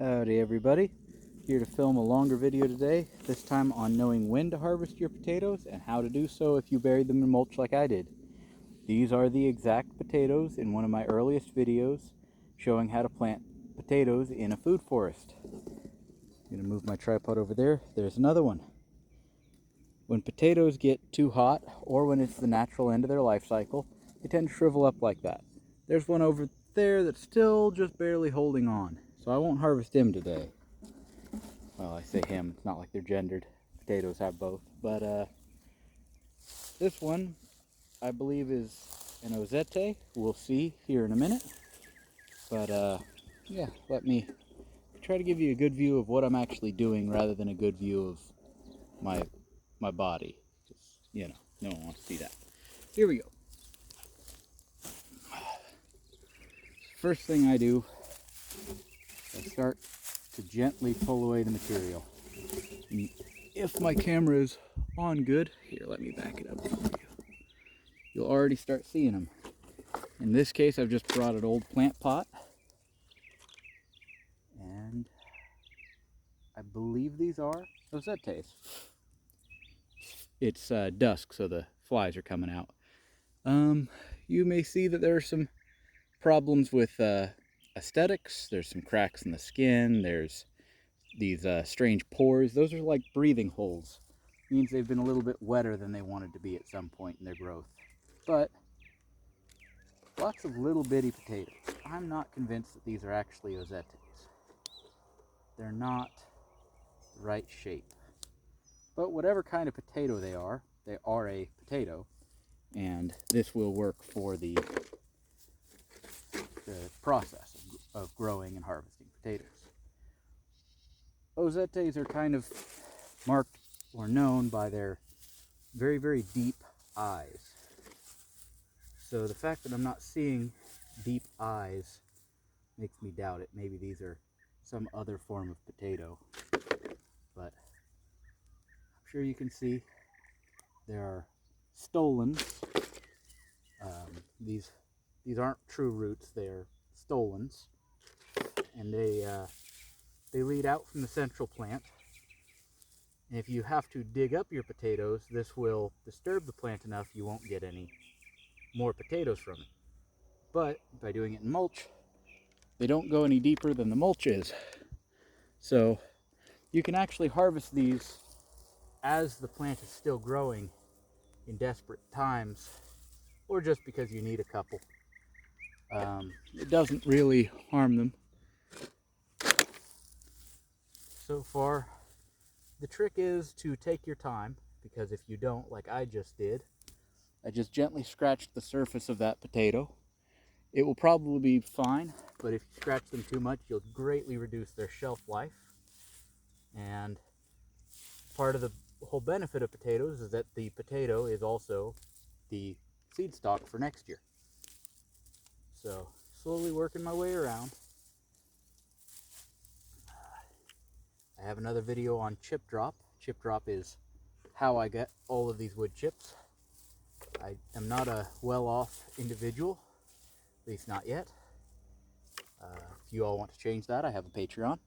Howdy everybody, here to film a longer video today, this time on knowing when to harvest your potatoes and how to do so if you buried them in mulch like I did. These are the exact potatoes in one of my earliest videos showing how to plant potatoes in a food forest. I'm going to move my tripod over there. There's another one. When potatoes get too hot, or when it's the natural end of their life cycle, they tend to shrivel up like that. There's one over there that's still just barely holding on, so I won't harvest him today. Well, I say him, it's not like they're gendered. Potatoes have both. But this one, I believe, is an Ozette. We'll see here in a minute. But yeah, let me try to give you a good view of what I'm actually doing rather than a good view of my body. Just, you know, no one wants to see that. Here we go. First thing I do, I start to gently pull away the material. And if my camera is on good, here, let me back it up for you. You'll already start seeing them. In this case, I've just brought an old plant pot. And I believe these are Ozettes. It's dusk, so the flies are coming out. You may see that there are some problems with aesthetics. There's some cracks in the skin. There's these strange pores. Those are like breathing holes. It means they've been a little bit wetter than they wanted to be at some point in their growth. But lots of little bitty potatoes. I'm not convinced that these are actually Ozettes. They're not the right shape. But whatever kind of potato they are a potato, and this will work for the process of growing and harvesting potatoes. Ozettes are kind of marked or known by their very, very deep eyes. So the fact that I'm not seeing deep eyes makes me doubt it. Maybe these are some other form of potato. But I'm sure you can see there are stolons. These aren't true roots, they're stolons. And they lead out from the central plant. And if you have to dig up your potatoes, this will disturb the plant enough you won't get any more potatoes from it. But by doing it in mulch, they don't go any deeper than the mulch is. So you can actually harvest these as the plant is still growing in desperate times, or just because you need a couple. It doesn't really harm them. So far, the trick is to take your time, because if you don't, like I just did, I just gently scratched the surface of that potato. It will probably be fine, but if you scratch them too much, you'll greatly reduce their shelf life. And part of the whole benefit of potatoes is that the potato is also the seed stock for next year. So, slowly working my way around. I have another video on chip drop. Chip drop is how I get all of these wood chips. I am not a well-off individual, at least not yet. If you all want to change that, I have a Patreon.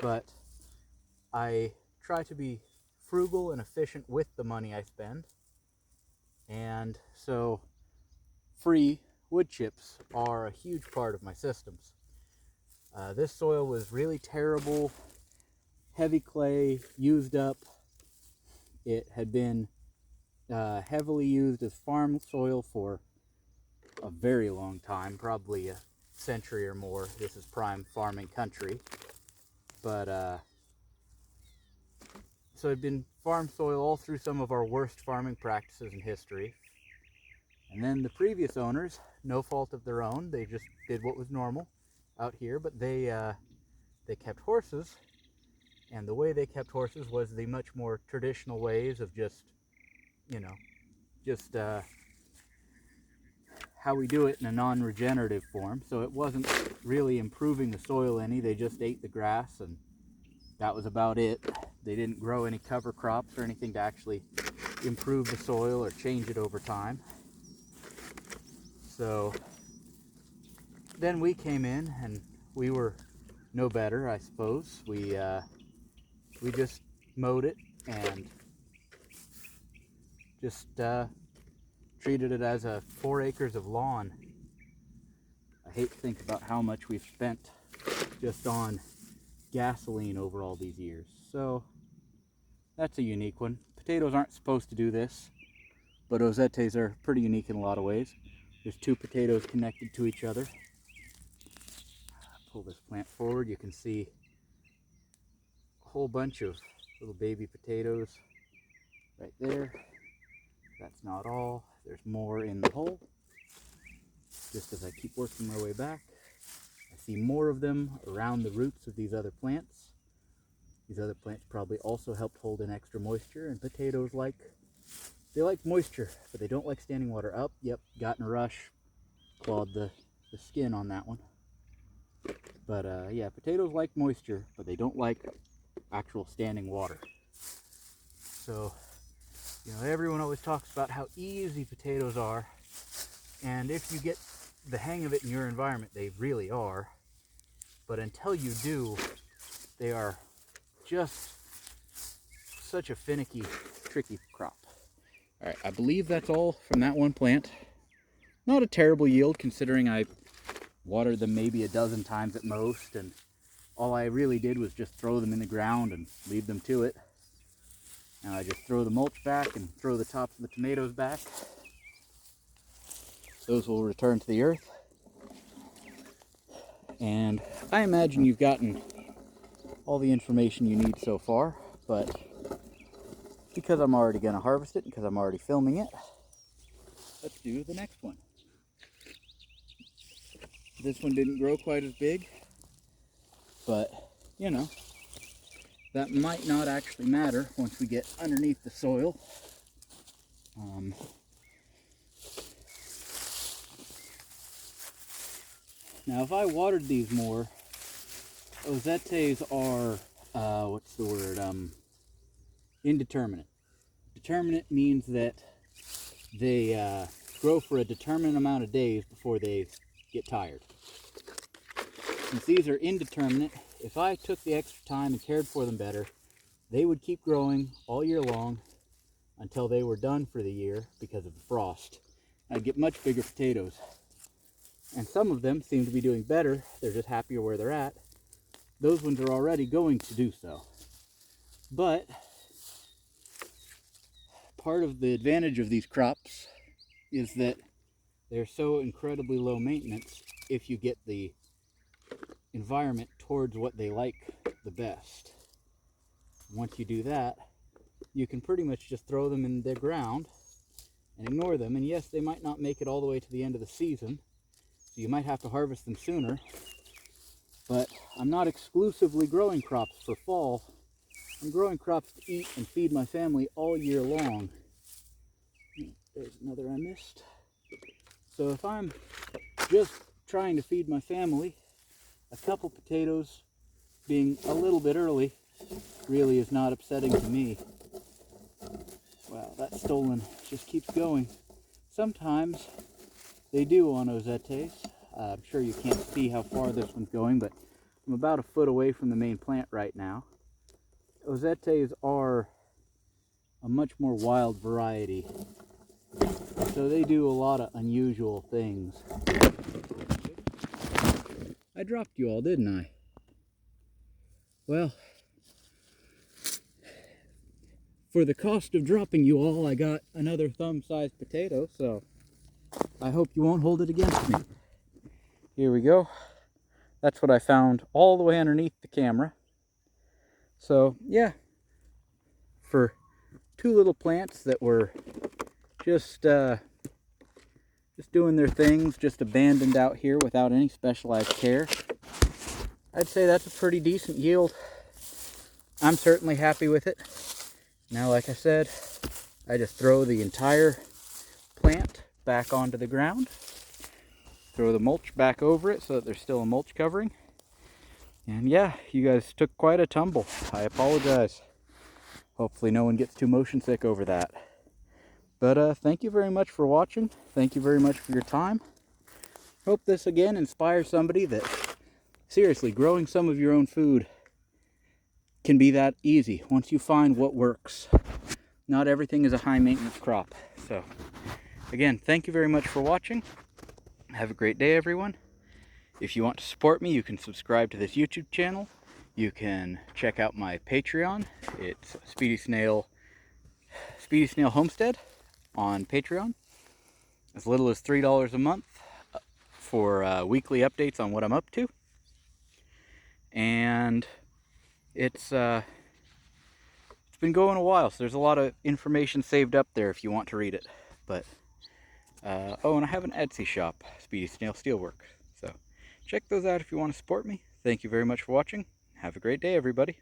But I try to be frugal and efficient with the money I spend. And so free wood chips are a huge part of my systems. This soil was really terrible, heavy clay, used up. It had been heavily used as farm soil for a very long time, probably a century or more. This is prime farming country. But so it had been farm soil all through some of our worst farming practices in history. And then the previous owners, no fault of their own, they just did what was normal out here, but they kept horses, and the way they kept horses was the much more traditional ways of just how we do it in a non-regenerative form. So it wasn't really improving the soil any. They just ate the grass, and that was about it. They didn't grow any cover crops or anything to actually improve the soil or change it over time. So then we came in, and we were no better, I suppose. We just mowed it and just treated it as 4 acres of lawn. I hate to think about how much we've spent just on gasoline over all these years. So that's a unique one. Potatoes aren't supposed to do this, but ozetes are pretty unique in a lot of ways. There's 2 potatoes connected to each other. Pull this plant forward, you can see a whole bunch of little baby potatoes right there. That's not all. There's more in the hole. Just as I keep working my way back, I see more of them around the roots of these other plants. These other plants probably also helped hold in extra moisture, and potatoes like moisture, but they don't like standing water. Up, yep, got in a rush, clawed the skin on that one. But yeah, potatoes like moisture, but they don't like actual standing water. So, you know, everyone always talks about how easy potatoes are, and if you get the hang of it in your environment, they really are. But until you do, they are just such a finicky, tricky crop. All right, I believe that's all from that one plant. Not a terrible yield considering I watered them maybe a dozen times at most, and all I really did was just throw them in the ground and leave them to it. Now I just throw the mulch back and throw the tops of the tomatoes back. Those will return to the earth. And I imagine you've gotten all the information you need so far, but because I'm already going to harvest it, because I'm already filming it, let's do the next one. This one didn't grow quite as big, but you know, that might not actually matter once we get underneath the soil. Now if I watered these more, ozetes are, what's the word, indeterminate. Determinate means that they grow for a determinate amount of days before they get tired. Since these are indeterminate, if I took the extra time and cared for them better, they would keep growing all year long until they were done for the year because of the frost. I'd get much bigger potatoes. And some of them seem to be doing better. They're just happier where they're at. Those ones are already going to do so. But part of the advantage of these crops is that they're so incredibly low maintenance if you get the environment towards what they like the best. Once you do that, you can pretty much just throw them in the ground and ignore them. And yes, they might not make it all the way to the end of the season, so you might have to harvest them sooner. But I'm not exclusively growing crops for fall. I'm growing crops to eat and feed my family all year long. There's another I missed. So if I'm just trying to feed my family, a couple potatoes being a little bit early really is not upsetting to me. Wow, that stolon just keeps going. Sometimes they do on ozetes. I'm sure you can't see how far this one's going, but I'm about a foot away from the main plant right now. Ozetes are a much more wild variety, so they do a lot of unusual things. I dropped you all, didn't I? Well, for the cost of dropping you all, I got another thumb-sized potato, so I hope you won't hold it against me. Here we go. That's what I found all the way underneath the camera. So yeah, for 2 little plants that were just doing their things, just abandoned out here without any specialized care, I'd say that's a pretty decent yield. I'm certainly happy with it. Now, like I said, I just throw the entire plant back onto the ground, throw the mulch back over it so that there's still a mulch covering. And yeah, you guys took quite a tumble. I apologize. Hopefully no one gets too motion sick over that. But thank you very much for watching. Thank you very much for your time. Hope this again inspires somebody that seriously, growing some of your own food can be that easy once you find what works. Not everything is a high maintenance crop. So again, thank you very much for watching. Have a great day, everyone. If you want to support me, you can subscribe to this YouTube channel. You can check out my Patreon. It's Speedy Snail Homestead on Patreon. As little as $3 a month for weekly updates on what I'm up to. And it's been going a while, so there's a lot of information saved up there if you want to read it. But oh, and I have an Etsy shop, Speedy Snail Steelwork. So check those out if you want to support me. Thank you very much for watching. Have a great day, everybody.